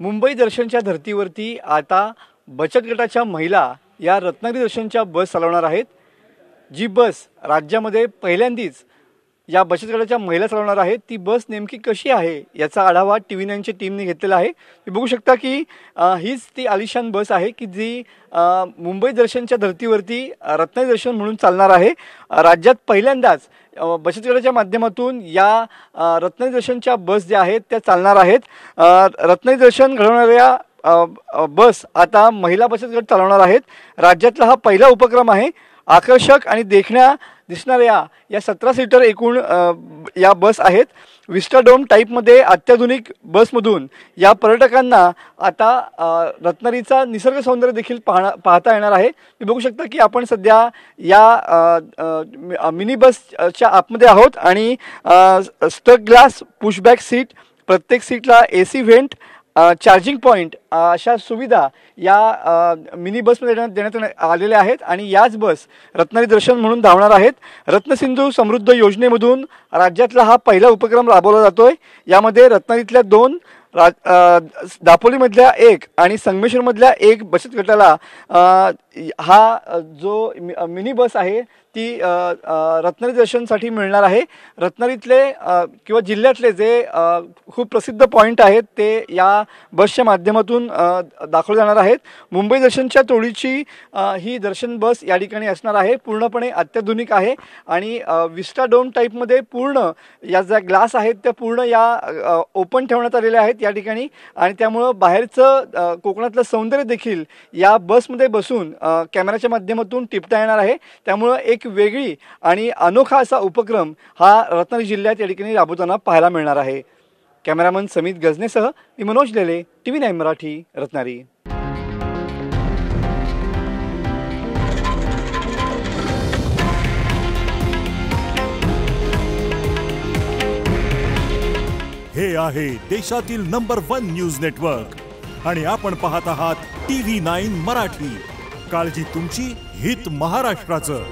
मुंबई दर्शनच्या धर्तीवरती आता बचत गटाच्या महिला या रत्नागिरी दर्शनच्या बस चालवणार आहेत। जी बस राज्यामध्ये पहिल्यांदाच या बचत गटाच्या महिला चालवणार आहेत। ती बस नेमकी कशी आहे याचा आढावा TV9 च्या टीमने घेतलेला आहे। तुम्ही बघू शकता की हीच ती आलिशान बस आहे की जी मुंबई दर्शनच्या धर्तीवरती रत्नागिरी दर्शन म्हणून चालणार आहे। राज्यात पहिल्यांदाच बचत गटाच्या माध्यमातून या रत्नागिरी दर्शनच्या बस ज्या आहेत त्या चालणार आहेत। रत्नागिरी दर्शन घडवणाऱ्या बस आता महिला बचत गट चालवणार आहेत। राज्यातला हा पहिला उपक्रम आहे। आकर्षक आणि देखण्या दिसणाऱ्या या 17 सीटर एकूण या बस आहेत। विस्टाडोम टाईपमध्ये अत्याधुनिक बसमधून या पर्यटकांना आता रत्नागिरीचा निसर्ग सौंदर्य देखील पाहता येणार आहे। तुम्ही बघू शकता की आपण सध्या या मिनी बसच्या आतमध्ये आहोत आणि स्टक ग्लास, पुशबॅक सीट, प्रत्येक सीटला AC व्हेंट, चार्जिंग पॉइंट अशा सुविधा या मिनी बसमध्ये देण्यात आलेल्या आहेत आणि याच बस रत्नागिरी दर्शन म्हणून धावणार आहेत। रत्नसिंधू समृद्ध योजनेमधून राज्यातला हा पहिला उपक्रम राबवला जातोय। यामध्ये रत्नागिरीतल्या 2, दापोलीमधल्या 1 आणि संगमेश्वरमधल्या 1 बचत गटाला हा जो मिनी बस आहे ती रत्नागिरी दर्शनसाठी मिळणार आहे। रत्नागिरीतले किंवा जिल्ह्यातले जे खूप प्रसिद्ध पॉईंट आहेत ते या बसच्या माध्यमातून दाखवले जाणार आहेत। मुंबई दर्शनच्या तोडीची ही दर्शन बस या ठिकाणी असणार आहे। पूर्णपणे अत्याधुनिक आहे आणि विस्टाडोम टाईपमध्ये पूर्ण या ज्या ग्लास आहेत त्या पूर्ण या ओपन ठेवण्यात आलेल्या आहेत या ठिकाणी आणि त्यामुळं बाहेरचं कोकणातलं सौंदर्य देखील या बसमध्ये बसून कॅमेऱ्याच्या माध्यमातून टिपता येणार आहे। त्यामुळं एक वेगळी आणि अनोखा असा उपक्रम हा रत्नागिरी जिल्ह्यात या ठिकाणी राबवताना पाहायला मिळणार आहे। कॅमेरामन समित गजनेसह मी मनोज लेले, TV9 मराठी, रत्नागिरी। हे आहे देशातील नंबर 1 न्यूज नेटवर्क आणि आपण पाहत आहात TV9 मराठी। काळजी तुमची, हित महाराष्ट्राचं।